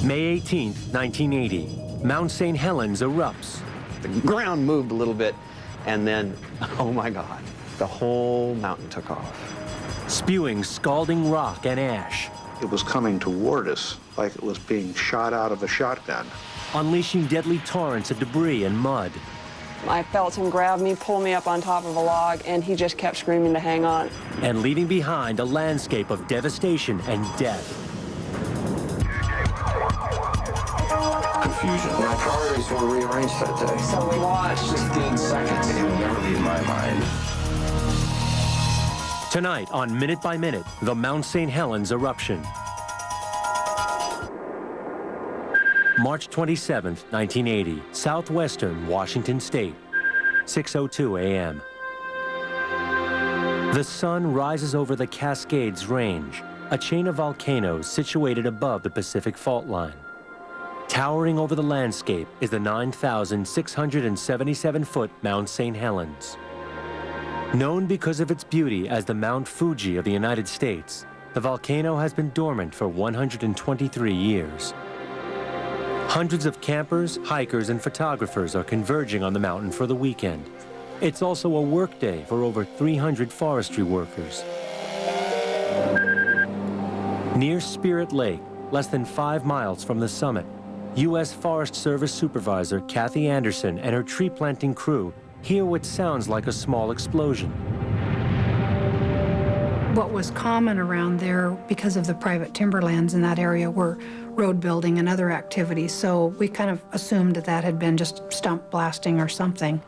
May 18, 1980, Mount St. Helens erupts. The ground moved a little bit, and then, oh my God, the whole mountain took off. Spewing scalding rock and ash. It was coming toward us like it was being shot out of a shotgun. Unleashing deadly torrents of debris and mud. I felt him grab me, pull me up on top of a log, and he just kept screaming to hang on. And leaving behind a landscape of devastation and death. Confusion. My priorities were rearranged that day. So we watched. 15 seconds. It will never leave my mind. Tonight on Minute by Minute, the Mount St. Helens eruption. March 27, 1980, southwestern Washington State, 6:02 a.m. The sun rises over the Cascades Range, a chain of volcanoes situated above the Pacific Fault Line. Towering over the landscape is the 9,677-foot Mount St. Helens. Known because of its beauty as the Mount Fuji of the United States, the volcano has been dormant for 123 years. Hundreds of campers, hikers, and photographers are converging on the mountain for the weekend. It's also a workday for over 300 forestry workers. Near Spirit Lake, less than 5 miles from the summit, U.S. Forest Service Supervisor Kathy Anderson and her tree planting crew hear what sounds like a small explosion. What was common around there, because of the private timberlands in that area, were road building and other activities, so we kind of assumed that that had been just stump blasting or something.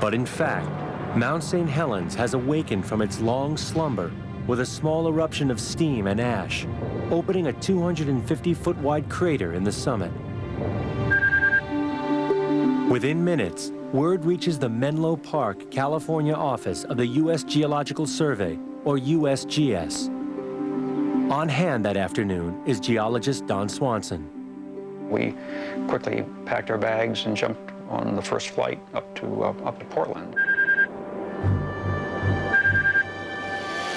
But in fact, Mount St. Helens has awakened from its long slumber with a small eruption of steam and ash, opening a 250-foot wide crater in the summit. Within minutes, word reaches the Menlo Park, California office of the U.S. Geological Survey, or USGS. On hand that afternoon is geologist Don Swanson. We quickly packed our bags and jumped on the first flight up to Portland.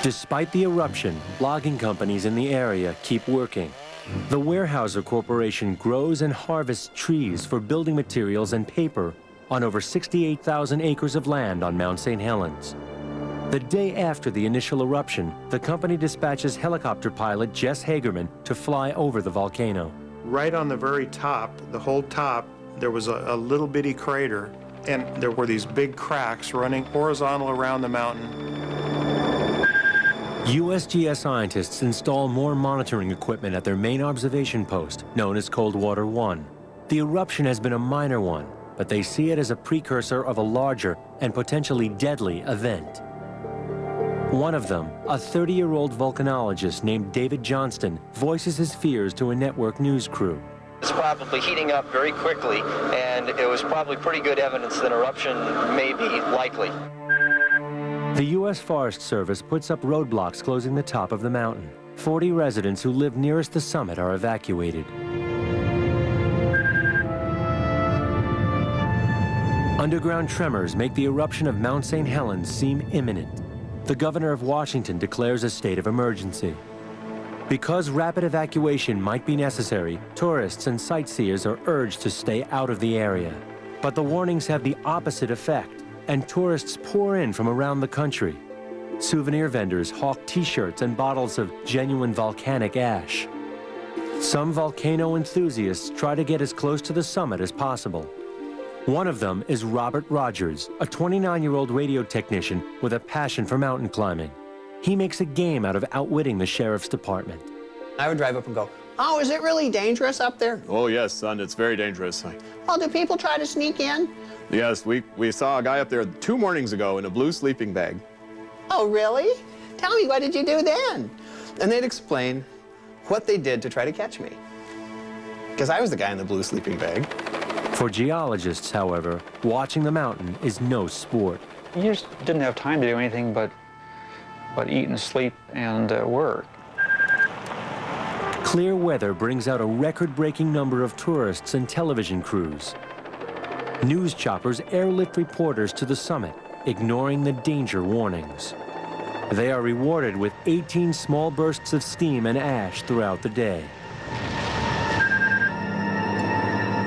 Despite the eruption, logging companies in the area keep working. The Weyerhaeuser Corporation grows and harvests trees for building materials and paper on over 68,000 acres of land on Mount St. Helens. The day after the initial eruption, the company dispatches helicopter pilot Jess Hagerman to fly over the volcano. Right on the very top, the whole top, there was a little bitty crater, and there were these big cracks running horizontal around the mountain. USGS scientists install more monitoring equipment at their main observation post, known as Coldwater 1. The eruption has been a minor one, but they see it as a precursor of a larger and potentially deadly event. One of them, a 30-year-old volcanologist named David Johnston, voices his fears to a network news crew. It's probably heating up very quickly, and it was probably pretty good evidence that an eruption may be likely. The U.S. Forest Service puts up roadblocks closing the top of the mountain. 40 residents who live nearest the summit are evacuated. Underground tremors make the eruption of Mount St. Helens seem imminent. The governor of Washington declares a state of emergency. Because rapid evacuation might be necessary, tourists and sightseers are urged to stay out of the area. But the warnings have the opposite effect, and tourists pour in from around the country. Souvenir vendors hawk T-shirts and bottles of genuine volcanic ash. Some volcano enthusiasts try to get as close to the summit as possible. One of them is Robert Rogers, a 29-year-old radio technician with a passion for mountain climbing. He makes a game out of outwitting the sheriff's department. I would drive up and go, "Oh, is it really dangerous up there?" Oh, yes, son, it's very dangerous. "Oh, do people try to sneak in?" Yes, we saw a guy up there 2 mornings ago in a blue sleeping bag. "Oh, really? Tell me, what did you do then?" And they'd explain what they did to try to catch me. Because I was the guy in the blue sleeping bag. For geologists, however, watching the mountain is no sport. You just didn't have time to do anything but eat and sleep and work. Clear weather brings out a record-breaking number of tourists and television crews. News choppers airlift reporters to the summit, ignoring the danger warnings. They are rewarded with 18 small bursts of steam and ash throughout the day.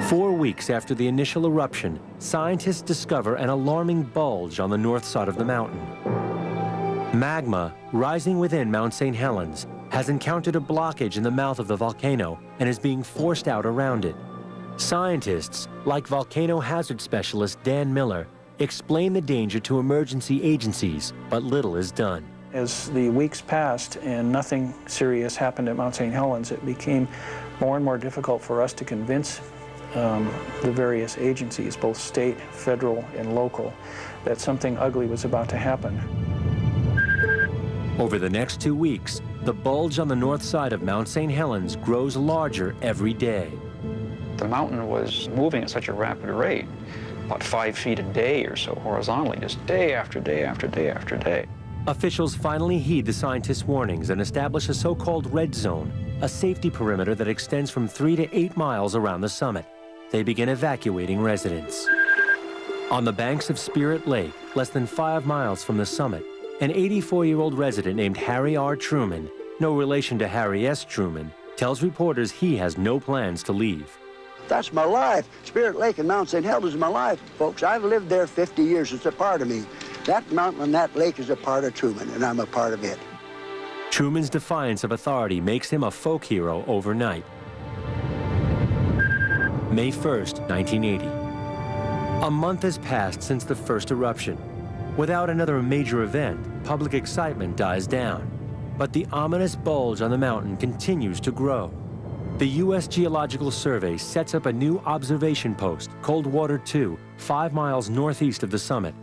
4 weeks after the initial eruption, scientists discover an alarming bulge on the north side of the mountain. Magma, rising within Mount St. Helens, has encountered a blockage in the mouth of the volcano and is being forced out around it. Scientists, like volcano hazard specialist Dan Miller, explain the danger to emergency agencies, but little is done. As the weeks passed and nothing serious happened at Mount St. Helens, it became more and more difficult for us to convince the various agencies, both state, federal, and local, that something ugly was about to happen. Over the next 2 weeks, the bulge on the north side of Mount St. Helens grows larger every day. The mountain was moving at such a rapid rate, about 5 feet a day or so horizontally, just day after day after day after day. Officials finally heed the scientists' warnings and establish a so-called red zone, a safety perimeter that extends from 3 to 8 miles around the summit. They begin evacuating residents. On the banks of Spirit Lake, less than 5 miles from the summit, an 84-year-old resident named Harry R. Truman, no relation to Harry S. Truman, tells reporters he has no plans to leave. That's my life. Spirit Lake and Mount St. Helens is my life, folks. I've lived there 50 years. It's a part of me. That mountain and that lake is a part of Truman, and I'm a part of it. Truman's defiance of authority makes him a folk hero overnight. May 1st, 1980. A month has passed since the first eruption. Without another major event, public excitement dies down. But the ominous bulge on the mountain continues to grow. The U.S. Geological Survey sets up a new observation post, Coldwater 2, 5 miles northeast of the summit.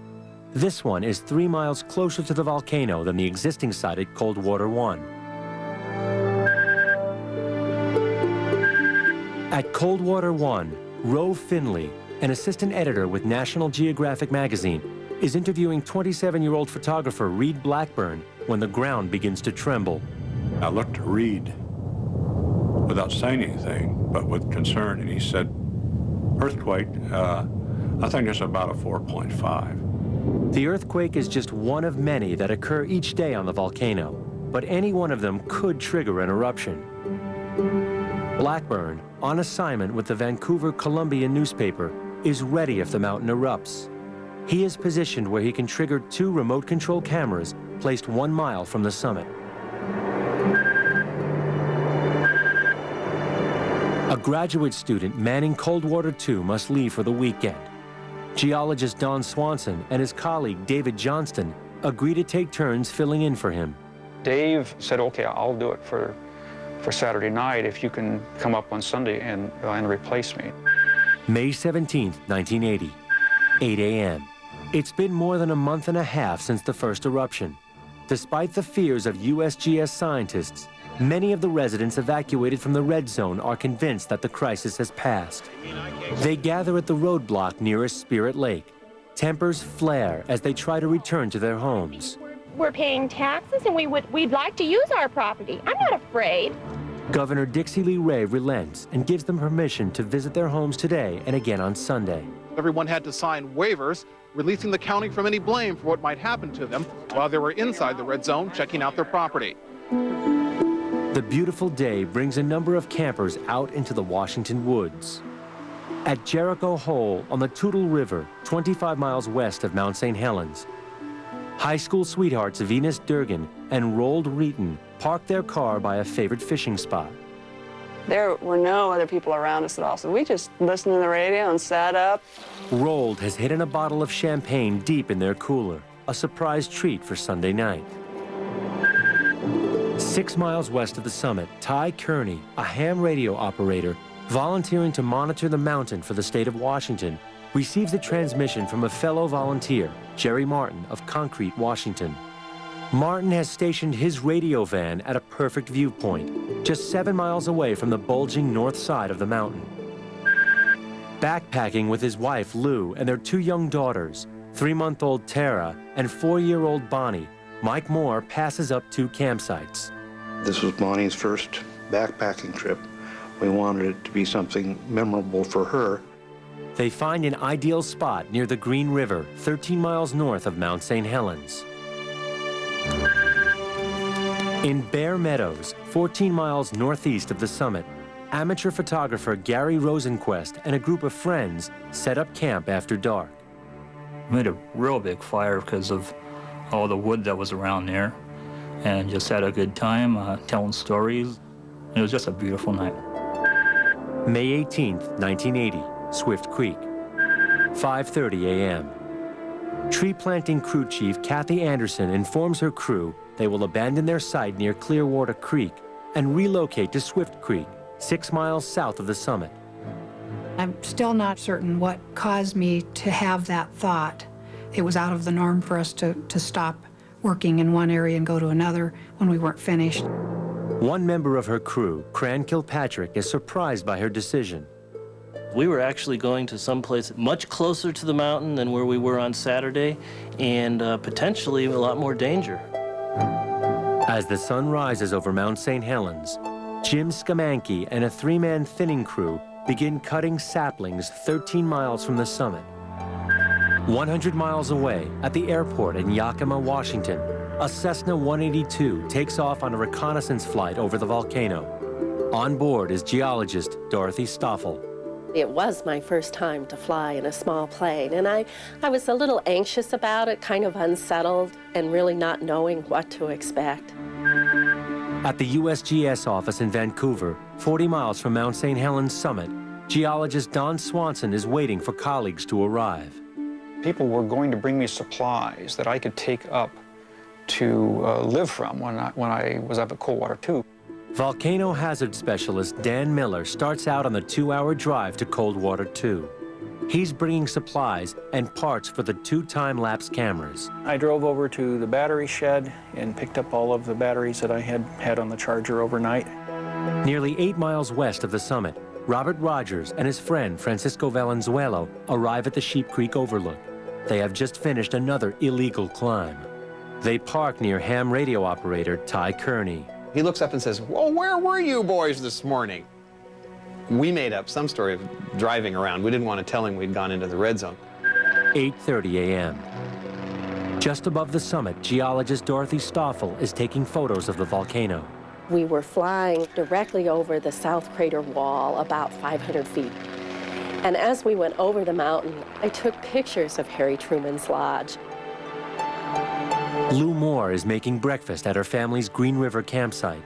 This one is 3 miles closer to the volcano than the existing site at Coldwater 1. At Coldwater 1, Rove Finley, an assistant editor with National Geographic magazine, is interviewing 27-year-old photographer Reed Blackburn when the ground begins to tremble. I looked at Reed without saying anything, but with concern, and he said, earthquake, I think it's about a 4.5. The earthquake is just one of many that occur each day on the volcano, but any one of them could trigger an eruption. Blackburn, on assignment with the Vancouver Columbian newspaper, is ready if the mountain erupts. He is positioned where he can trigger 2 remote-control cameras placed 1 mile from the summit. A graduate student manning Coldwater 2 must leave for the weekend. Geologist Don Swanson and his colleague David Johnston agree to take turns filling in for him. Dave said, okay, I'll do it for Saturday night if you can come up on Sunday and replace me. May 17th, 1980, 8 a.m. It's been more than a month and a half since the first eruption. Despite the fears of USGS scientists, many of the residents evacuated from the red zone are convinced that the crisis has passed. They gather at the roadblock nearest Spirit Lake. Tempers flare as they try to return to their homes. We're paying taxes and we'd like to use our property. I'm not afraid. Governor Dixie Lee Ray relents and gives them permission to visit their homes today and again on Sunday. Everyone had to sign waivers, releasing the county from any blame for what might happen to them while they were inside the red zone checking out their property. The beautiful day brings a number of campers out into the Washington woods. At Jericho Hole on the Toutle River, 25 miles west of Mount St. Helens, high school sweethearts Venus Durgan and Roald Reeton parked their car by a favorite fishing spot. There were no other people around us at all, so we just listened to the radio and sat up. Roald has hidden a bottle of champagne deep in their cooler, a surprise treat for Sunday night. 6 miles west of the summit, Ty Kearney, a ham radio operator, volunteering to monitor the mountain for the state of Washington, receives a transmission from a fellow volunteer, Jerry Martin of Concrete, Washington. Martin has stationed his radio van at a perfect viewpoint, just 7 miles away from the bulging north side of the mountain. Backpacking with his wife, Lou, and their 2 young daughters, 3-month-old Tara and 4-year-old Bonnie, Mike Moore passes up 2 campsites. This was Bonnie's first backpacking trip. We wanted it to be something memorable for her. They find an ideal spot near the Green River, 13 miles north of Mount St. Helens. In Bear Meadows, 14 miles northeast of the summit, amateur photographer Gary Rosenquist and a group of friends set up camp after dark. We made a real big fire because of all the wood that was around there, and just had a good time telling stories. It was just a beautiful night. May 18th, 1980, Swift Creek, 5:30 a.m. Tree planting crew chief Kathy Anderson informs her crew they will abandon their site near Clearwater Creek and relocate to Swift Creek, 6 miles south of the summit. I'm still not certain what caused me to have that thought. It was out of the norm for us to stop working in one area and go to another when we weren't finished. One member of her crew, Cran Kilpatrick, is surprised by her decision. We were actually going to someplace much closer to the mountain than where we were on Saturday, and potentially a lot more danger. As the sun rises over Mount St. Helens, Jim Skamanke and a 3-man thinning crew begin cutting saplings 13 miles from the summit. 100 miles away, at the airport in Yakima, Washington, a Cessna 182 takes off on a reconnaissance flight over the volcano. On board is geologist Dorothy Stoffel. It was my first time to fly in a small plane, and I was a little anxious about it, kind of unsettled, and really not knowing what to expect. At the USGS office in Vancouver, 40 miles from Mount St. Helens summit, geologist Don Swanson is waiting for colleagues to arrive. People were going to bring me supplies that I could take up to live from when I was up at Coldwater 2. Volcano hazard specialist Dan Miller starts out on the 2-hour drive to Coldwater 2. He's bringing supplies and parts for the 2 time-lapse cameras. I drove over to the battery shed and picked up all of the batteries that I had on the charger overnight. Nearly 8 miles west of the summit, Robert Rogers and his friend Francisco Valenzuela arrive at the Sheep Creek Overlook. They have just finished another illegal climb. They park near ham radio operator Ty Kearney. He looks up and says, "Well, where were you boys this morning?" We made up some story of driving around. We didn't want to tell him we'd gone into the red zone. 8:30 a.m. Just above the summit, geologist Dorothy Stoffel is taking photos of the volcano. We were flying directly over the south crater wall, about 500 feet. And as we went over the mountain, I took pictures of Harry Truman's Lodge. Lou Moore is making breakfast at her family's Green River campsite.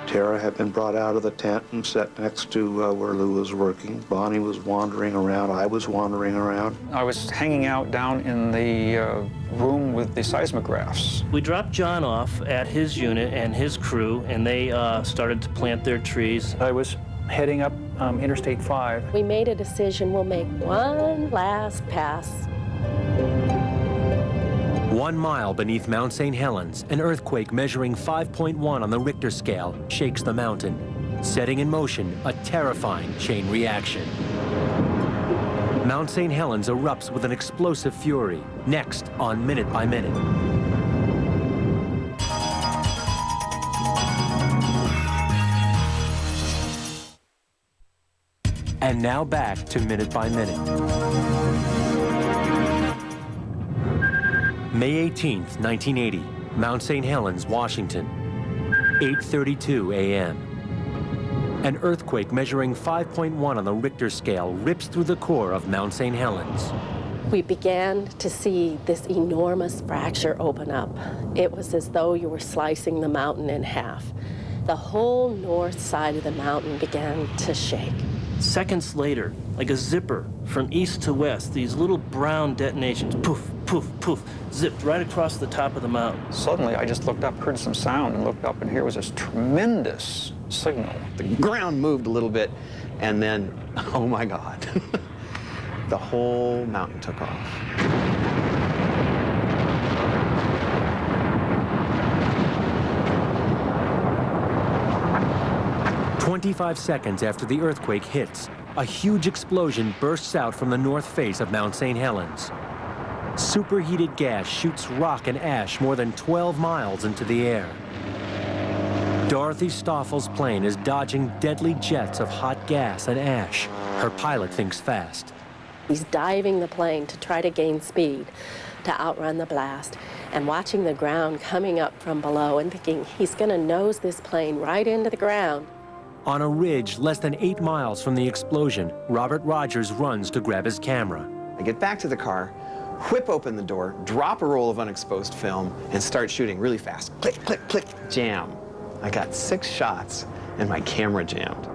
Tara had been brought out of the tent and sat next to where Lou was working. Bonnie was wandering around. I was wandering around. I was hanging out down in the room with the seismographs. We dropped John off at his unit and his crew, and they started to plant their trees. I was heading up Interstate 5. We made a decision, we'll make one last pass. 1 mile beneath Mount St. Helens, an earthquake measuring 5.1 on the Richter scale shakes the mountain, setting in motion a terrifying chain reaction. Mount St. Helens erupts with an explosive fury, next on Minute by Minute. And now back to Minute by Minute. May 18th, 1980, Mount St. Helens, Washington, 8:32 a.m. An earthquake measuring 5.1 on the Richter scale rips through the core of Mount St. Helens. We began to see this enormous fracture open up. It was as though you were slicing the mountain in half. The whole north side of the mountain began to shake. Seconds later, like a zipper from east to west, these little brown detonations, poof, poof, poof, zipped right across the top of the mountain. Suddenly, I just looked up, heard some sound, and looked up, and here was this tremendous signal. The ground moved a little bit, and then, oh my God, the whole mountain took off. 25 seconds after the earthquake hits, a huge explosion bursts out from the north face of Mount St. Helens. Superheated gas shoots rock and ash more than 12 miles into the air. Dorothy Stoffel's plane is dodging deadly jets of hot gas and ash. Her pilot thinks fast. He's diving the plane to try to gain speed, to outrun the blast, and watching the ground coming up from below and thinking he's going to nose this plane right into the ground. On a ridge less than 8 miles from the explosion, Robert Rogers runs to grab his camera. I get back to the car, whip open the door, drop a roll of unexposed film, and start shooting really fast. Click, click, click, jam. I got 6 shots, and my camera jammed.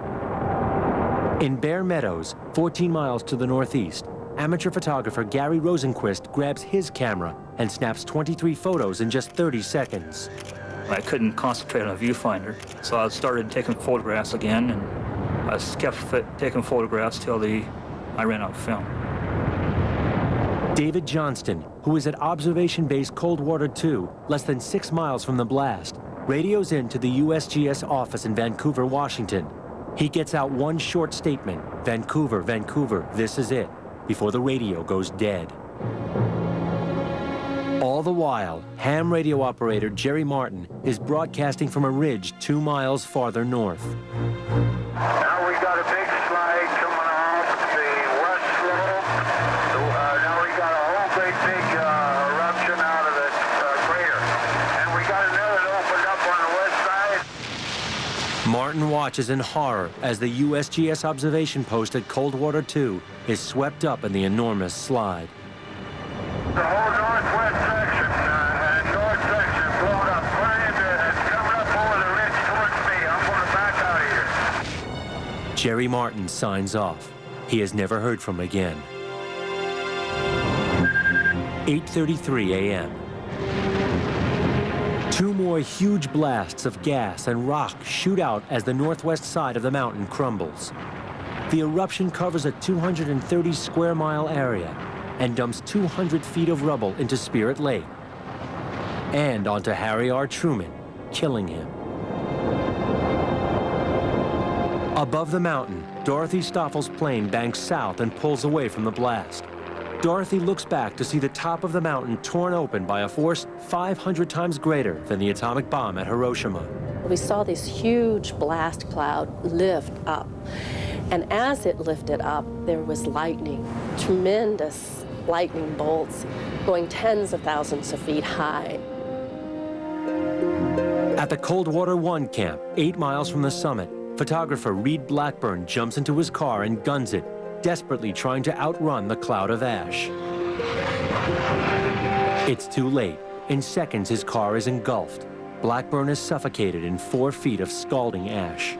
In Bear Meadows, 14 miles to the northeast, amateur photographer Gary Rosenquist grabs his camera and snaps 23 photos in just 30 seconds. I couldn't concentrate on a viewfinder, so I started taking photographs again, and I kept taking photographs till I ran out of film. David Johnston, who is at Observation Base Coldwater 2, less than 6 miles from the blast, radios in to the USGS office in Vancouver, Washington. He gets out one short statement, "Vancouver, Vancouver, this is it," before the radio goes dead. All the while, ham radio operator Jerry Martin is broadcasting from a ridge 2 miles farther north. Now we got a big slide coming off the west slope. Now we got a whole great big eruption out of the crater. And we got another that opened up on the west side. Martin watches in horror as the USGS observation post at Coldwater 2 is swept up in the enormous slide. The whole northwest section and north section blown up. It's coming up over the ridge towards me. I'm going to back out of here. Jerry Martin signs off. He is never heard from again. 8:33 a.m. 2 more huge blasts of gas and rock shoot out as the northwest side of the mountain crumbles. The eruption covers a 230 square mile area and dumps 200 feet of rubble into Spirit Lake and onto Harry R. Truman, killing him. Above the mountain, Dorothy Stoffel's plane banks south and pulls away from the blast. Dorothy looks back to see the top of the mountain torn open by a force 500 times greater than the atomic bomb at Hiroshima. We saw this huge blast cloud lift up. And as it lifted up, there was lightning, tremendous lightning bolts going tens of thousands of feet high. At the Coldwater 1 camp, 8 miles from the summit, photographer Reed Blackburn jumps into his car and guns it, desperately trying to outrun the cloud of ash. It's too late. In seconds, his car is engulfed. Blackburn is suffocated in 4 feet of scalding ash.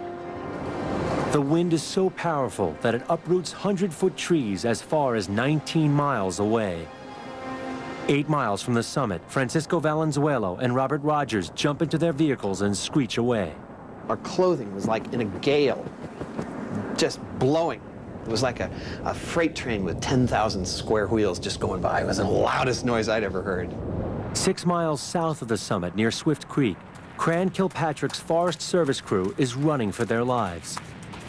The wind is so powerful that it uproots 100-foot trees as far as 19 miles away. 8 miles from the summit, Francisco Valenzuela and Robert Rogers jump into their vehicles and screech away. Our clothing was like in a gale, just blowing. It was like a freight train with 10,000 square wheels just going by. It was the loudest noise I'd ever heard. 6 miles south of the summit, near Swift Creek, Cran Kilpatrick's Forest Service crew is running for their lives.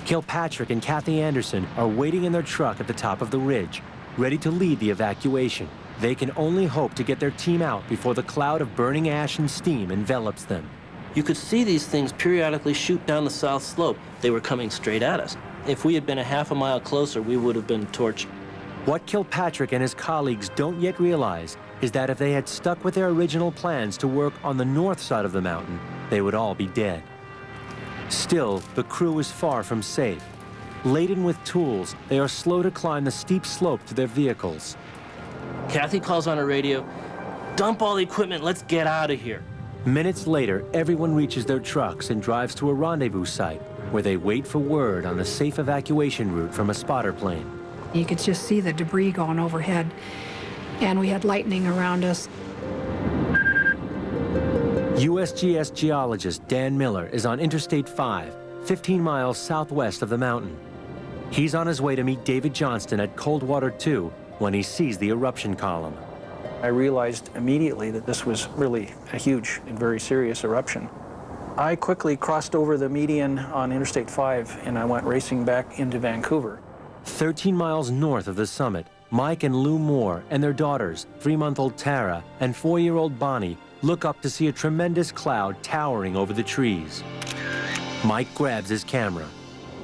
Kilpatrick and Kathy Anderson are waiting in their truck at the top of the ridge, ready to lead the evacuation. They can only hope to get their team out before the cloud of burning ash and steam envelops them. You could see these things periodically shoot down the south slope. They were coming straight at us. If we had been a half a mile closer, we would have been torched. What Kilpatrick and his colleagues don't yet realize is that if they had stuck with their original plans to work on the north side of the mountain, they would all be dead. Still, the crew is far from safe. Laden with tools, they are slow to climb the steep slope to their vehicles. Kathy calls on her radio, "Dump all the equipment, let's get out of here." Minutes later, everyone reaches their trucks and drives to a rendezvous site where they wait for word on the safe evacuation route from a spotter plane. You could just see the debris going overhead, and we had lightning around us. USGS geologist Dan Miller is on Interstate 5, 15 miles southwest of the mountain. He's on his way to meet David Johnston at Coldwater 2 when he sees the eruption column. I realized immediately that this was really a huge and very serious eruption. I quickly crossed over the median on Interstate 5 and I went racing back into Vancouver. 13 miles north of the summit, Mike and Lou Moore and their daughters, 3-month-old Tara and 4-year-old Bonnie, look up to see a tremendous cloud towering over the trees. Mike grabs his camera.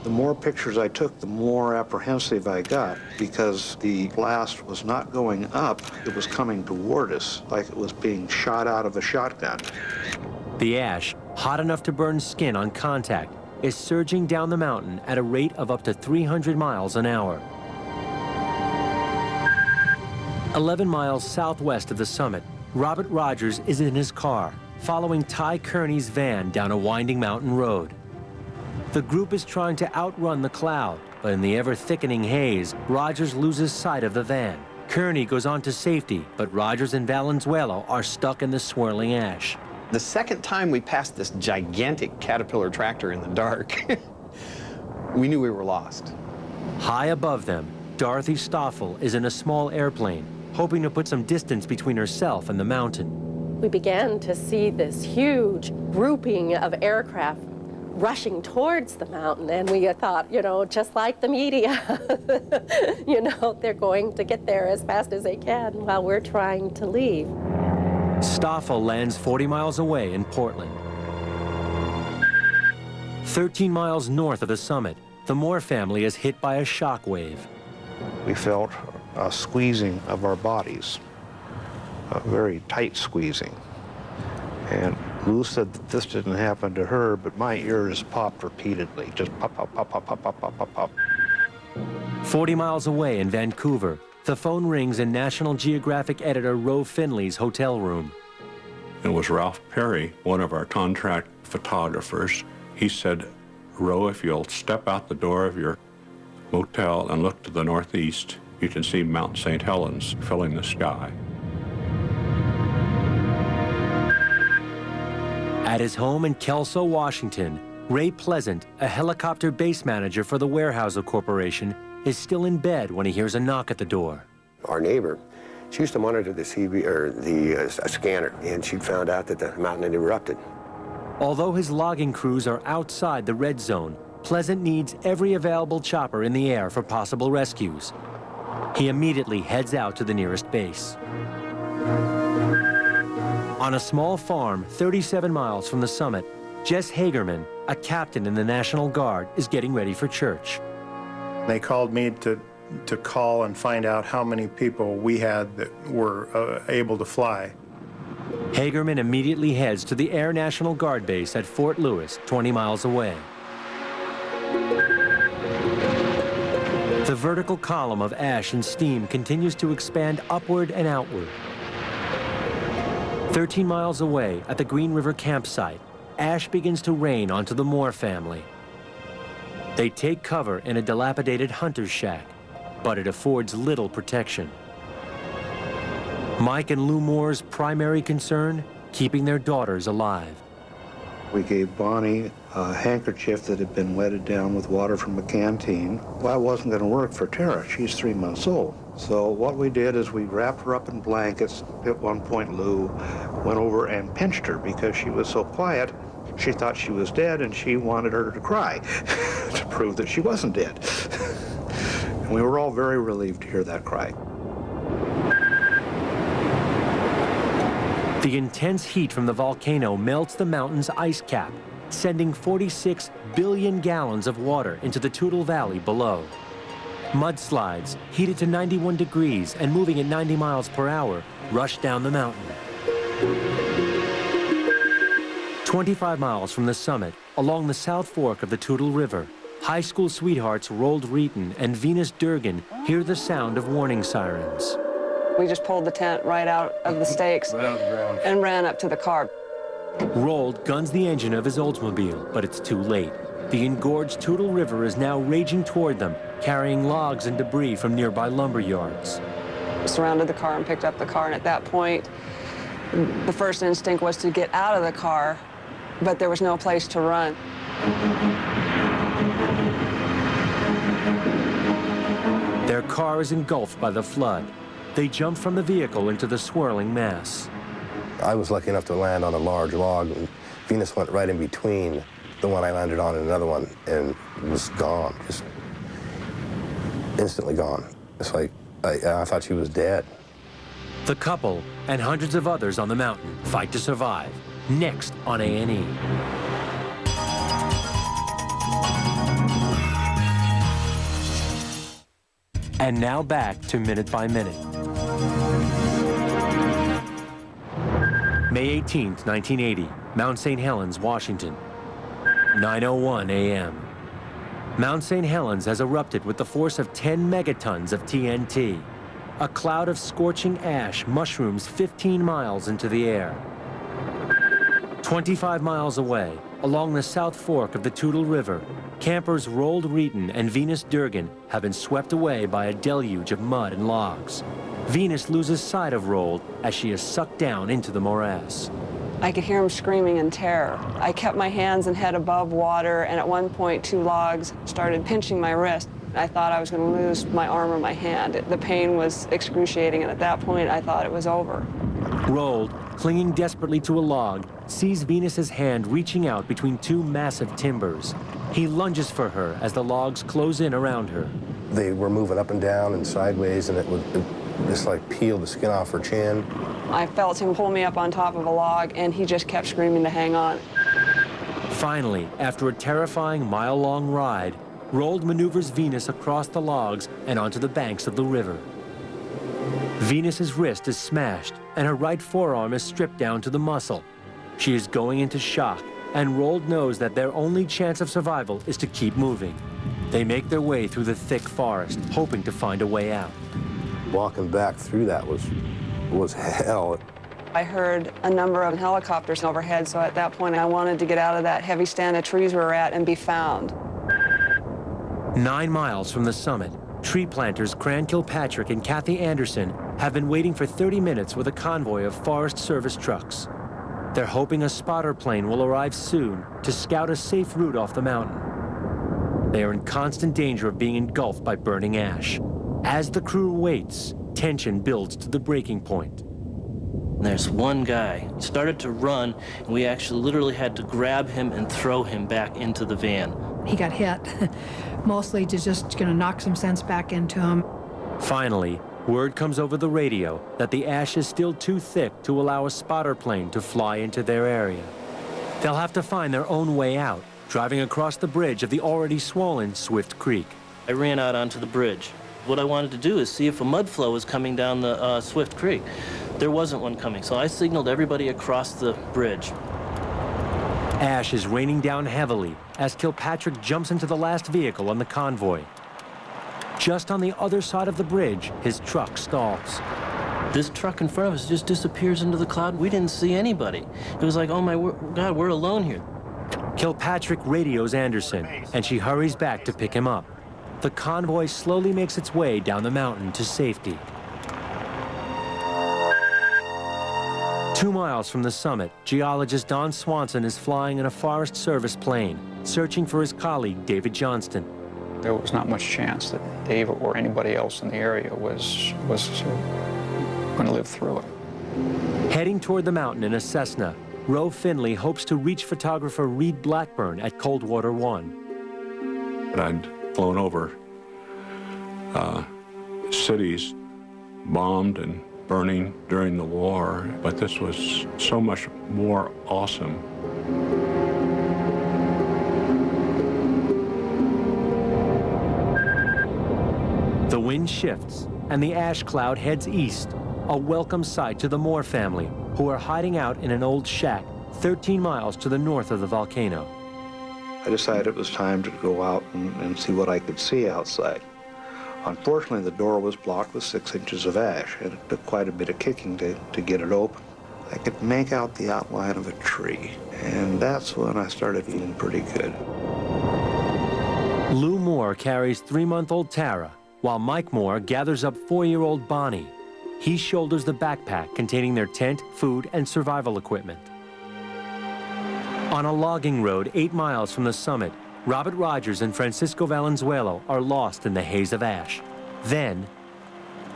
The more pictures I took, the more apprehensive I got because the blast was not going up, it was coming toward us like it was being shot out of a shotgun. The ash, hot enough to burn skin on contact, is surging down the mountain at a rate of up to 300 miles an hour. 11 miles southwest of the summit, Robert Rogers is in his car, following Ty Kearney's van down a winding mountain road. The group is trying to outrun the cloud, but in the ever-thickening haze, Rogers loses sight of the van. Kearney goes on to safety, but Rogers and Valenzuela are stuck in the swirling ash. The second time we passed this gigantic Caterpillar tractor in the dark, we knew we were lost. High above them, Dorothy Stoffel is in a small airplane, hoping to put some distance between herself and the mountain. We began to see this huge grouping of aircraft rushing towards the mountain, and we thought, you know, just like the media, you know, they're going to get there as fast as they can while we're trying to leave. Stoffel lands 40 miles away in Portland. 13 miles north of the summit, the Moore family is hit by a shock wave. We felt a squeezing of our bodies, a very tight squeezing. And Lou said that this didn't happen to her, but my ears popped repeatedly, just pop, pop, pop, pop, pop, pop, pop, pop, pop. 40 miles away in Vancouver, the phone rings in National Geographic editor Ro Finley's hotel room. It was Ralph Perry, one of our contract photographers. He said, "Ro, if you'll step out the door of your motel and look to the northeast, you can see Mount St. Helens filling the sky." At his home in Kelso, Washington, Ray Pleasant, a helicopter base manager for the Weyerhaeuser Corporation, is still in bed when he hears a knock at the door. Our neighbor, she used to monitor the scanner, and she found out that the mountain had erupted. Although his logging crews are outside the red zone, Pleasant needs every available chopper in the air for possible rescues. He immediately heads out to the nearest base. On a small farm 37 miles from the summit, Jess Hagerman, a captain in the National Guard, is getting ready for church. They called me to call and find out how many people we had that were able to fly. Hagerman immediately heads to the Air National Guard base at Fort Lewis, 20 miles away. The vertical column of ash and steam continues to expand upward and outward. 13 miles away at the Green River campsite, ash begins to rain onto the Moore family. They take cover in a dilapidated hunter's shack, but it affords little protection. Mike and Lou Moore's primary concern, keeping their daughters alive. We gave Bonnie a handkerchief that had been wetted down with water from a canteen. Well, that wasn't going to work for Tara. She's 3 months old. So what we did is we wrapped her up in blankets. At one point, Lou went over and pinched her because she was so quiet. She thought she was dead, and she wanted her to cry to prove that she wasn't dead. And we were all very relieved to hear that cry. The intense heat from the volcano melts the mountain's ice cap, sending 46 billion gallons of water into the Toutle Valley below. Mudslides, heated to 91 degrees and moving at 90 miles per hour, rush down the mountain. 25 miles from the summit, along the South Fork of the Toutle River, high school sweethearts Roald Reeton and Venus Durgan hear the sound of warning sirens. We just pulled the tent right out of the stakes and ran up to the car. Roald guns the engine of his Oldsmobile, but it's too late. The engorged Toutle River is now raging toward them, carrying logs and debris from nearby lumber yards. Surrounded the car and picked up the car, and at that point, the first instinct was to get out of the car, but there was no place to run. Their car is engulfed by the flood. They jump from the vehicle into the swirling mass. I was lucky enough to land on a large log, and Venus went right in between the one I landed on and another one, and was gone, just instantly gone. It's like, I thought she was dead. The couple and hundreds of others on the mountain fight to survive. Next on A&E. And now back to Minute by Minute. May 18th, 1980, Mount St. Helens, Washington. 9:01 a.m. Mount St. Helens has erupted with the force of 10 megatons of TNT. A cloud of scorching ash mushrooms 15 miles into the air. 25 miles away, along the South Fork of the Toutle River, campers Roald Reeton and Venus Durgan have been swept away by a deluge of mud and logs. Venus loses sight of Roald as she is sucked down into the morass. I could hear him screaming in terror. I kept my hands and head above water, and at one point, 2 logs started pinching my wrist. I thought I was going to lose my arm or my hand. The pain was excruciating, and at that point, I thought it was over. Roald, clinging desperately to a log, sees Venus's hand reaching out between 2 massive timbers. He lunges for her as the logs close in around her. They were moving up and down and sideways, and it just like peeled the skin off her chin. I felt him pull me up on top of a log, and he just kept screaming to hang on. Finally, after a terrifying mile-long ride, Roald maneuvers Venus across the logs and onto the banks of the river. Venus's wrist is smashed, and her right forearm is stripped down to the muscle. She is going into shock, and Roald knows that their only chance of survival is to keep moving. They make their way through the thick forest, hoping to find a way out. Walking back through that was hell. I heard a number of helicopters overhead, so at that point I wanted to get out of that heavy stand of trees we were at and be found. 9 miles from the summit, tree planters Cran Kilpatrick and Kathy Anderson have been waiting for 30 minutes with a convoy of Forest Service trucks. They're hoping a spotter plane will arrive soon to scout a safe route off the mountain. They are in constant danger of being engulfed by burning ash. As the crew waits, tension builds to the breaking point. There's one guy. He started to run, and we actually literally had to grab him and throw him back into the van. He got hit, mostly to just knock some sense back into him. Finally, word comes over the radio that the ash is still too thick to allow a spotter plane to fly into their area. They'll have to find their own way out, driving across the bridge of the already swollen Swift Creek. I ran out onto the bridge. What I wanted to do is see if a mud flow was coming down the Swift Creek. There wasn't one coming, so I signaled everybody across the bridge. Ash is raining down heavily as Kilpatrick jumps into the last vehicle on the convoy. Just on the other side of the bridge, his truck stalls. This truck in front of us just disappears into the cloud. We didn't see anybody. It was like, oh my God, we're alone here. Kilpatrick radios Anderson, and she hurries back to pick him up. The convoy slowly makes its way down the mountain to safety. 2 miles from the summit, geologist Don Swanson is flying in a Forest Service plane, searching for his colleague, David Johnston. There was not much chance that Dave or anybody else in the area was going to live through it. Heading toward the mountain in a Cessna, Roe Finley hopes to reach photographer Reed Blackburn at Coldwater 1. I'd flown over cities bombed and burning during the war, but this was so much more awesome. The wind shifts, and the ash cloud heads east, a welcome sight to the Moore family, who are hiding out in an old shack 13 miles to the north of the volcano. I decided it was time to go out and see what I could see outside. Unfortunately, the door was blocked with 6 inches of ash, and it took quite a bit of kicking to get it open. I could make out the outline of a tree, and that's when I started feeling pretty good. Lou Moore carries 3-month-old Tara, while Mike Moore gathers up 4-year-old Bonnie. He shoulders the backpack containing their tent, food, and survival equipment. On a logging road 8 miles from the summit, Robert Rogers and Francisco Valenzuela are lost in the haze of ash. Then,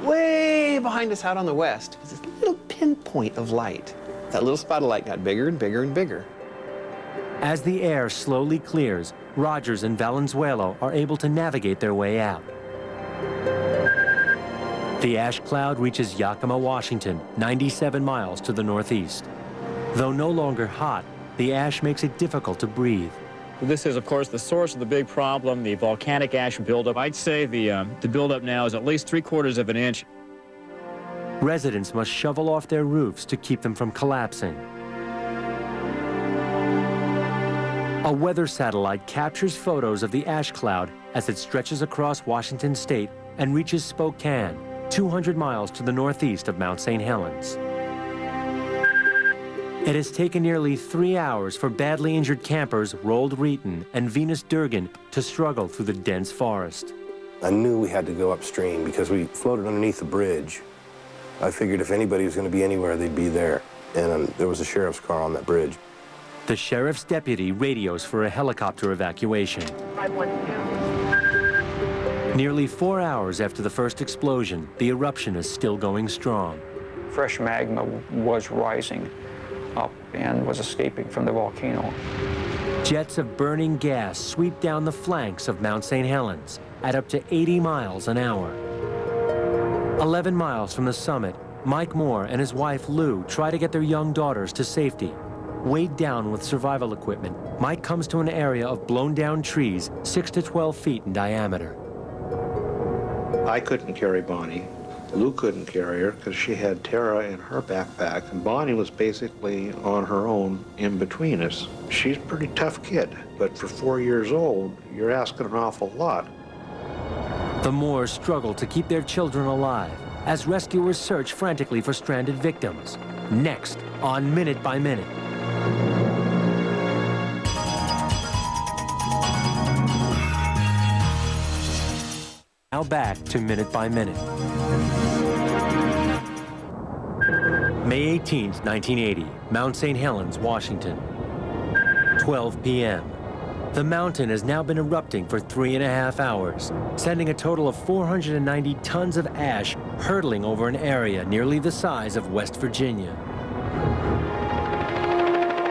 way behind us out on the west, was this little pinpoint of light. That little spot of light got bigger and bigger and bigger. as the air slowly clears, Rogers and Valenzuela are able to navigate their way out. The ash cloud reaches Yakima, Washington, 97 miles to the northeast. Though no longer hot, the ash makes it difficult to breathe. This is, of course, the source of the big problem, the volcanic ash buildup. I'd say the buildup now is at least 3/4 of an inch. Residents must shovel off their roofs to keep them from collapsing. A weather satellite captures photos of the ash cloud as it stretches across Washington state and reaches Spokane, 200 miles to the northeast of Mount St. Helens. It has taken nearly 3 hours for badly injured campers Roald Reeton and Venus Durgan to struggle through the dense forest. I knew we had to go upstream because we floated underneath the bridge. I figured if anybody was going to be anywhere, they'd be there. And there was a sheriff's car on that bridge. The sheriff's deputy radios for a helicopter evacuation. 512. Nearly 4 hours after the first explosion, the eruption is still going strong. Fresh magma was rising up and was escaping from the volcano. Jets of burning gas sweep down the flanks of Mount St. Helens at up to 80 miles an hour. 11 miles from the summit, Mike Moore and his wife Lou try to get their young daughters to safety. Weighed down with survival equipment, Mike comes to an area of blown down trees 6 to 12 feet in diameter. I couldn't carry Bonnie. Lou couldn't carry her because she had Tara in her backpack, and Bonnie was basically on her own in between us. She's a pretty tough kid, but for 4 years old, you're asking an awful lot. The Moores struggle to keep their children alive as rescuers search frantically for stranded victims. Next on Minute by Minute. Now back to Minute by Minute. May 18th, 1980, Mount St. Helens, Washington. 12 p.m. The mountain has now been erupting for 3.5 hours, sending a total of 490 tons of ash hurtling over an area nearly the size of West Virginia.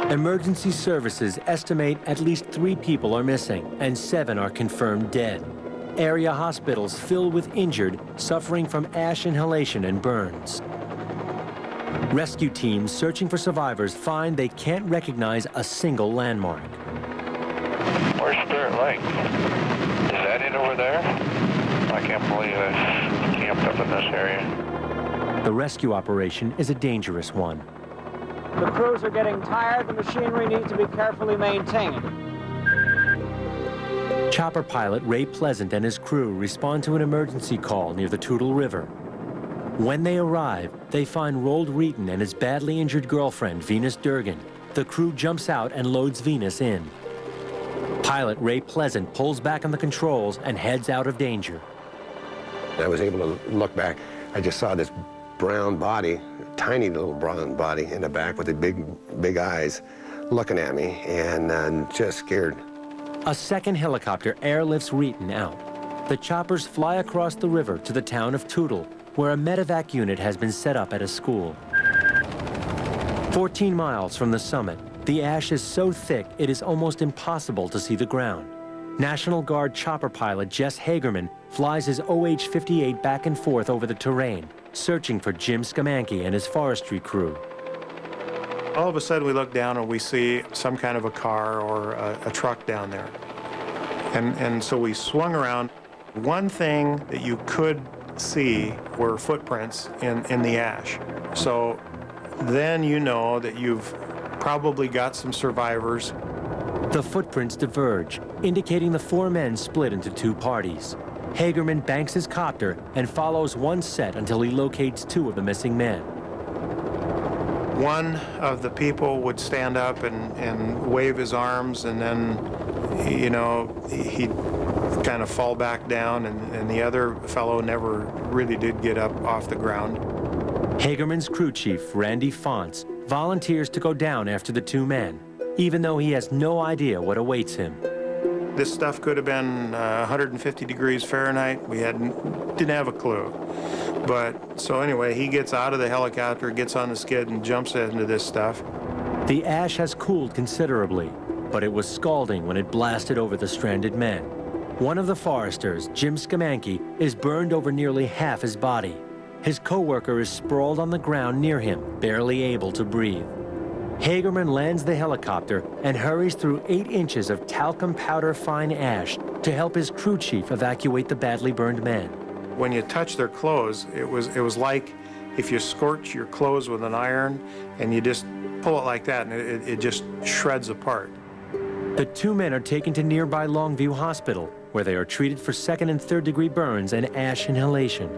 Emergency services estimate at least 3 people are missing and 7 are confirmed dead. Area hospitals filled with injured suffering from ash inhalation and burns. Rescue teams searching for survivors find they can't recognize a single landmark. Where's Spirit Lake? Is that it over there? I can't believe I camped up in this area. The rescue operation is a dangerous one. The crews are getting tired. The machinery needs to be carefully maintained. Chopper pilot Ray Pleasant and his crew respond to an emergency call near the Toutle River. When they arrive, they find Roald Reeton and his badly injured girlfriend, Venus Durgan. The crew jumps out and loads Venus in. Pilot Ray Pleasant pulls back on the controls and heads out of danger. I was able to look back. I just saw this brown body, tiny little brown body in the back with the big eyes looking at me, and just scared. A second helicopter airlifts Reeton out. The choppers fly across the river to the town of Toutle, where a medevac unit has been set up at a school. 14 miles from the summit, the ash is so thick it is almost impossible to see the ground. National Guard chopper pilot Jess Hagerman flies his OH-58 back and forth over the terrain, searching for Jim Skamanke and his forestry crew. All of a sudden we look down and we see some kind of a car or a truck down there. And so we swung around. One thing that you could see were footprints in the ash. So then you know that you've probably got some survivors. The footprints diverge, indicating the 4 men split into 2 parties. Hagerman banks his copter and follows one set until he locates 2 of the missing men. One of the people would stand up and wave his arms, and then, you know, he'd kind of fall back down, and the other fellow never really did get up off the ground. Hagerman's crew chief, Randy Fonts, volunteers to go down after the 2 men, even though he has no idea what awaits him. This stuff could have been 150 degrees Fahrenheit. We didn't have a clue. But, so anyway, he gets out of the helicopter, gets on the skid, and jumps into this stuff. The ash has cooled considerably, but it was scalding when it blasted over the stranded men. One of the foresters, Jim Skamanke, is burned over nearly half his body. His co-worker is sprawled on the ground near him, barely able to breathe. Hagerman lands the helicopter and hurries through 8 inches of talcum powder fine ash to help his crew chief evacuate the badly burned men. When you touch their clothes, it was like if you scorch your clothes with an iron and you just pull it like that, and it just shreds apart. The two men are taken to nearby Longview Hospital, where they are treated for second and third degree burns and ash inhalation.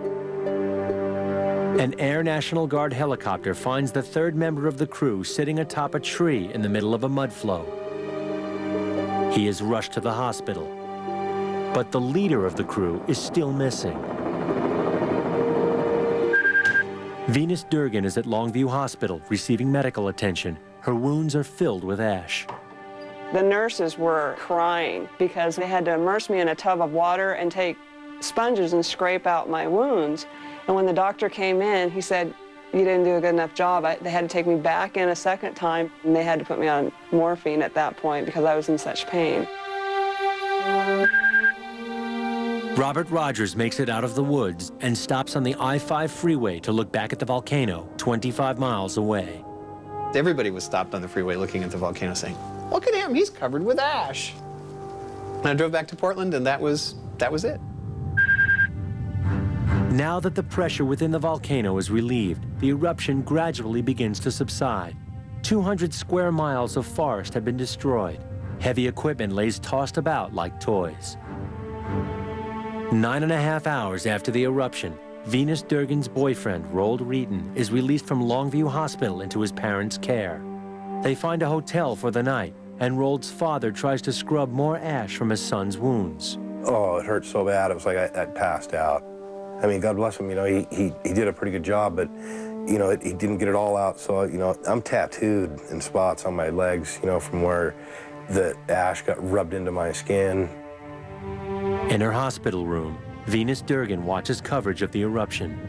An Air National Guard helicopter finds the third member of the crew sitting atop a tree in the middle of a mud flow. He is rushed to the hospital, but the leader of the crew is still missing. Venus Durgan is at Longview Hospital receiving medical attention. Her wounds are filled with ash. The nurses were crying because they had to immerse me in a tub of water and take sponges and scrape out my wounds. And when the doctor came in, he said, "You didn't do a good enough job." They had to take me back in a second time, and they had to put me on morphine at that point because I was in such pain. Robert Rogers makes it out of the woods and stops on the I-5 freeway to look back at the volcano 25 miles away. Everybody was stopped on the freeway looking at the volcano saying, "Look at him, he's covered with ash." And I drove back to Portland, and that was it. Now that the pressure within the volcano is relieved, the eruption gradually begins to subside. 200 square miles of forest have been destroyed. Heavy equipment lays tossed about like toys. 9.5 hours after the eruption, Venus Durgan's boyfriend, Roald Reeton, is released from Longview Hospital into his parents' care. They find a hotel for the night, and Roald's father tries to scrub more ash from his son's wounds. Oh, it hurt so bad, it was like I passed out. I mean, God bless him, you know, he did a pretty good job, but, you know, he didn't get it all out, so, you know, I'm tattooed in spots on my legs, you know, from where the ash got rubbed into my skin. In her hospital room, Venus Durgan watches coverage of the eruption.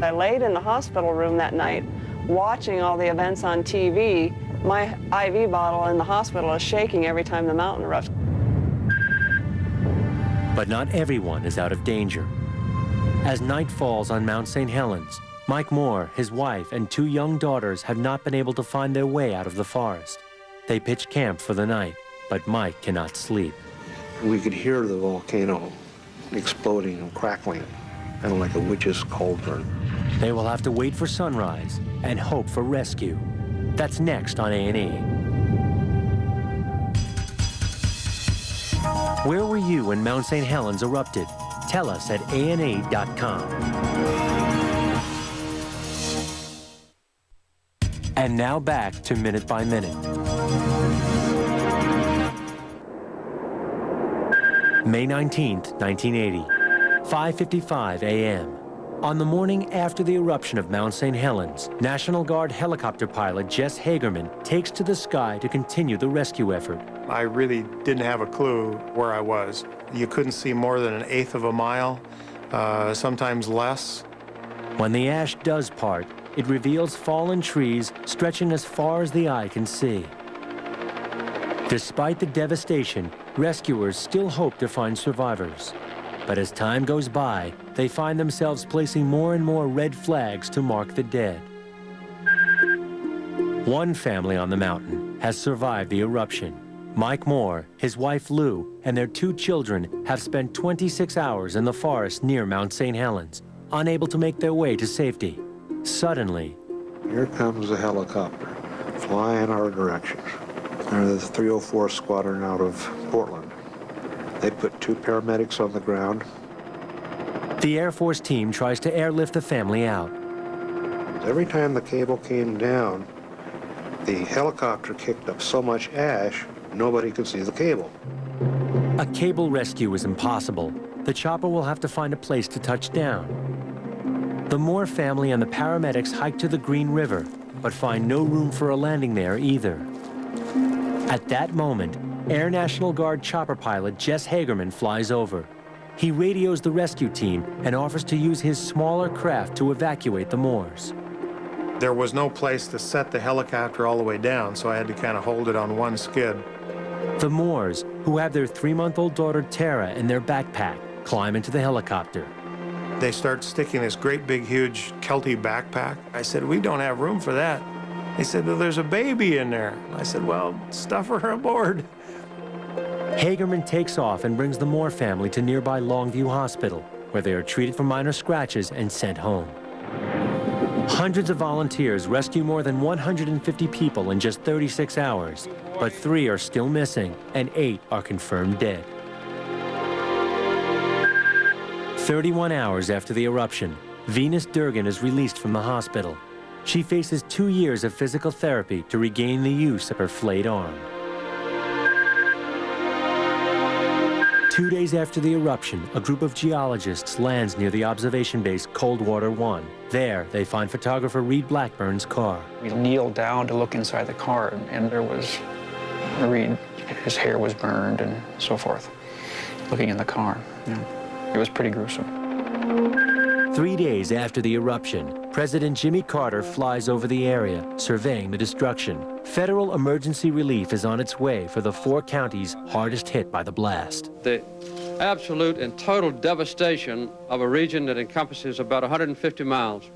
I laid in the hospital room that night watching all the events on TV. My IV bottle in the hospital is shaking every time the mountain erupts. But not everyone is out of danger. As night falls on Mount St. Helens, Mike Moore, his wife, and 2 young daughters have not been able to find their way out of the forest. They pitch camp for the night, but Mike cannot sleep. We could hear the volcano exploding and crackling, kind of like a witch's cauldron. They will have to wait for sunrise and hope for rescue. That's next on A&E. Where were you when Mount St. Helens erupted? Tell us at ANA.com. And now back to Minute by Minute. May 19th, 1980, 5:55 a.m. On the morning after the eruption of Mount St. Helens, National Guard helicopter pilot Jess Hagerman takes to the sky to continue the rescue effort. I really didn't have a clue where I was. You couldn't see more than 1/8 of a mile, sometimes less. When the ash does part, it reveals fallen trees stretching as far as the eye can see. Despite the devastation, rescuers still hope to find survivors. But as time goes by, they find themselves placing more and more red flags to mark the dead. One family on the mountain has survived the eruption. Mike Moore, his wife Lou, and their 2 children have spent 26 hours in the forest near Mount St. Helens, unable to make their way to safety. Suddenly, here comes a helicopter flying our direction. They're the 304 squadron out of Portland. They put 2 paramedics on the ground. The Air Force team tries to airlift the family out. Every time the cable came down, the helicopter kicked up so much ash, nobody could see the cable. A cable rescue is impossible. The chopper will have to find a place to touch down. The Moore family and the paramedics hike to the Green River, but find no room for a landing there either. At that moment, Air National Guard chopper pilot Jess Hagerman flies over. He radios the rescue team and offers to use his smaller craft to evacuate the Moores. There was no place to set the helicopter all the way down, so I had to kind of hold it on one skid. The Moores, who have their 3-month-old daughter Tara in their backpack, climb into the helicopter. They start sticking this great big huge Kelty backpack. I said, "We don't have room for that." They said, "Well, there's a baby in there." I said, "Well, stuff her aboard." Hagerman takes off and brings the Moore family to nearby Longview Hospital, where they are treated for minor scratches and sent home. Hundreds of volunteers rescue more than 150 people in just 36 hours. but 3 are still missing and 8 are confirmed dead. 31 hours after the eruption, Venus Durgan is released from the hospital. She faces 2 years of physical therapy to regain the use of her flayed arm. 2 days after the eruption, a group of geologists lands near the observation base Coldwater 1. There, they find photographer Reed Blackburn's car. We kneeled down to look inside the car, and there was Reed. His hair was burned and so forth, looking in the car. Yeah. It was pretty gruesome. 3 days after the eruption, President Jimmy Carter flies over the area, surveying the destruction. Federal emergency relief is on its way for the 4 counties hardest hit by the blast. The absolute and total devastation of a region that encompasses about 150 miles.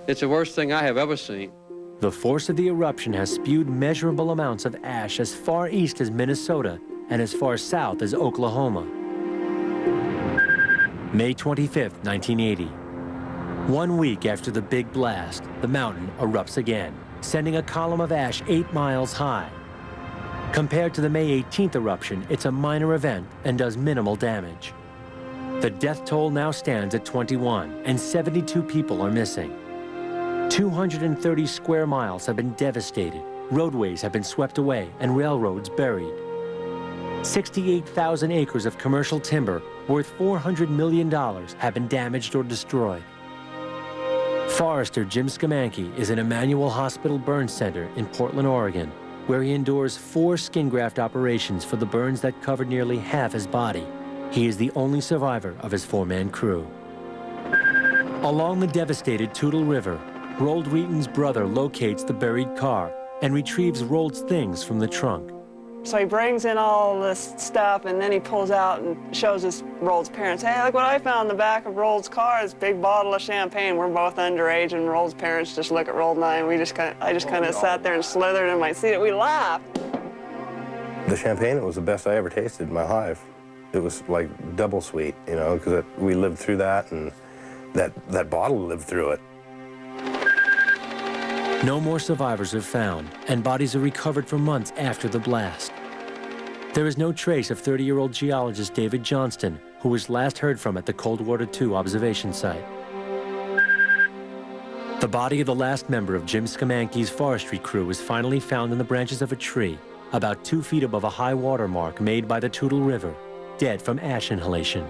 It's the worst thing I have ever seen. The force of the eruption has spewed measurable amounts of ash as far east as Minnesota and as far south as Oklahoma. May 25, 1980. 1 week after the big blast, the mountain erupts again, sending a column of ash 8 miles high. Compared to the May 18th eruption, it's a minor event and does minimal damage. The death toll now stands at 21, and 72 people are missing. 230 square miles have been devastated, roadways have been swept away, and railroads buried. 68,000 acres of commercial timber worth $400 million have been damaged or destroyed. Forester Jim Skamanke is in Emmanuel Hospital Burn Center in Portland, Oregon, where he endures 4 skin graft operations for the burns that covered nearly half his body. He is the only survivor of his 4-man crew. Along the devastated Toutle River, Roald Wheaton's brother locates the buried car and retrieves Roald's things from the trunk. So he brings in all this stuff, and then he pulls out and shows Roald's parents, hey, look what I found in the back of Roald's car, this big bottle of champagne. We're both underage, and Roald's parents just look at Roald and I, and I just kind of sat there and slithered in my seat. We laughed. The champagne, it was the best I ever tasted in my life. It was like double sweet, you know, because we lived through that, and that bottle lived through it. No more survivors are found, and bodies are recovered for months after the blast. There is no trace of 30-year-old geologist David Johnston, who was last heard from at the Coldwater 2 observation site. The body of the last member of Jim Skamanke's forestry crew was finally found in the branches of a tree, about 2 feet above a high water mark made by the Toutle River, dead from ash inhalation.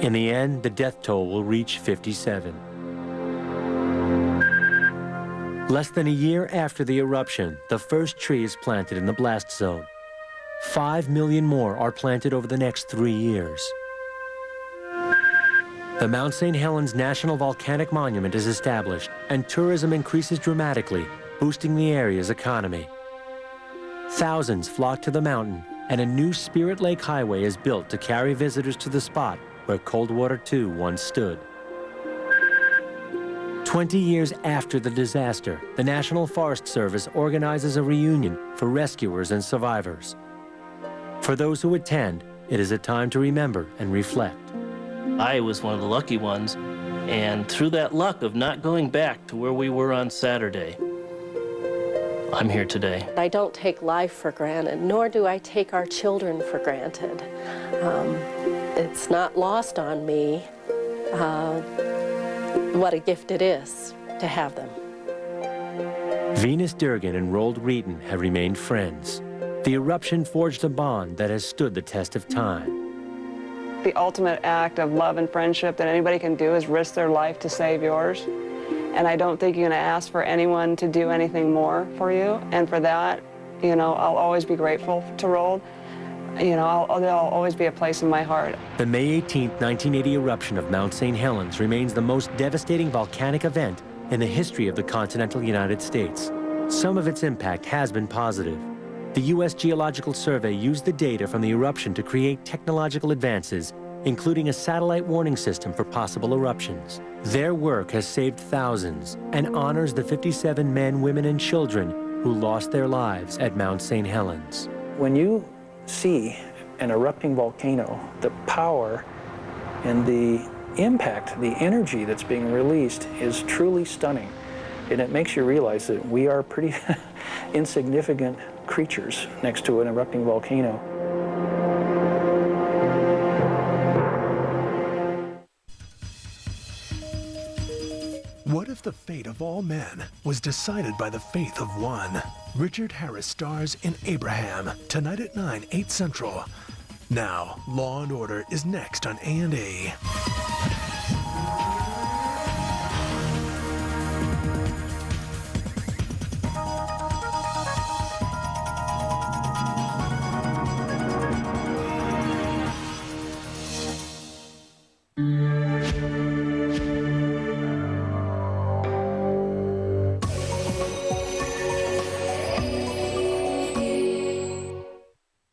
In the end, the death toll will reach 57. Less than a year after the eruption, the first tree is planted in the blast zone. 5 million more are planted over the next 3 years. The Mount St. Helens National Volcanic Monument is established, and tourism increases dramatically, boosting the area's economy. Thousands flock to the mountain, and a new Spirit Lake Highway is built to carry visitors to the spot where Coldwater 2 once stood. 20 years after the disaster, the National Forest Service organizes a reunion for rescuers and survivors. For those who attend, it is a time to remember and reflect. I was one of the lucky ones, and through that luck of not going back to where we were on Saturday, I'm here today. I don't take life for granted, nor do I take our children for granted. It's not lost on me what a gift it is to have them. Venus Durgan and Roald Wheaton have remained friends. The eruption forged a bond that has stood the test of time. The ultimate act of love and friendship that anybody can do is risk their life to save yours. And I don't think you're going to ask for anyone to do anything more for you. And for that, you know, I'll always be grateful to Roald. You know, there'll always be a place in my heart. The May 18, 1980 eruption of Mount St. Helens remains the most devastating volcanic event in the history of the continental United States. Some of its impact has been positive. The U.S. Geological Survey used the data from the eruption to create technological advances, including a satellite warning system for possible eruptions. Their work has saved thousands and honors the 57 men, women, and children who lost their lives at Mount St. Helens. When you see an erupting volcano, the power and the impact, the energy that's being released is truly stunning. And it makes you realize that we are pretty insignificant creatures next to an erupting volcano. What if the fate of all men was decided by the faith of one? Richard Harris stars in Abraham, tonight at 9, 8 Central. Now, Law & Order is next on A&E.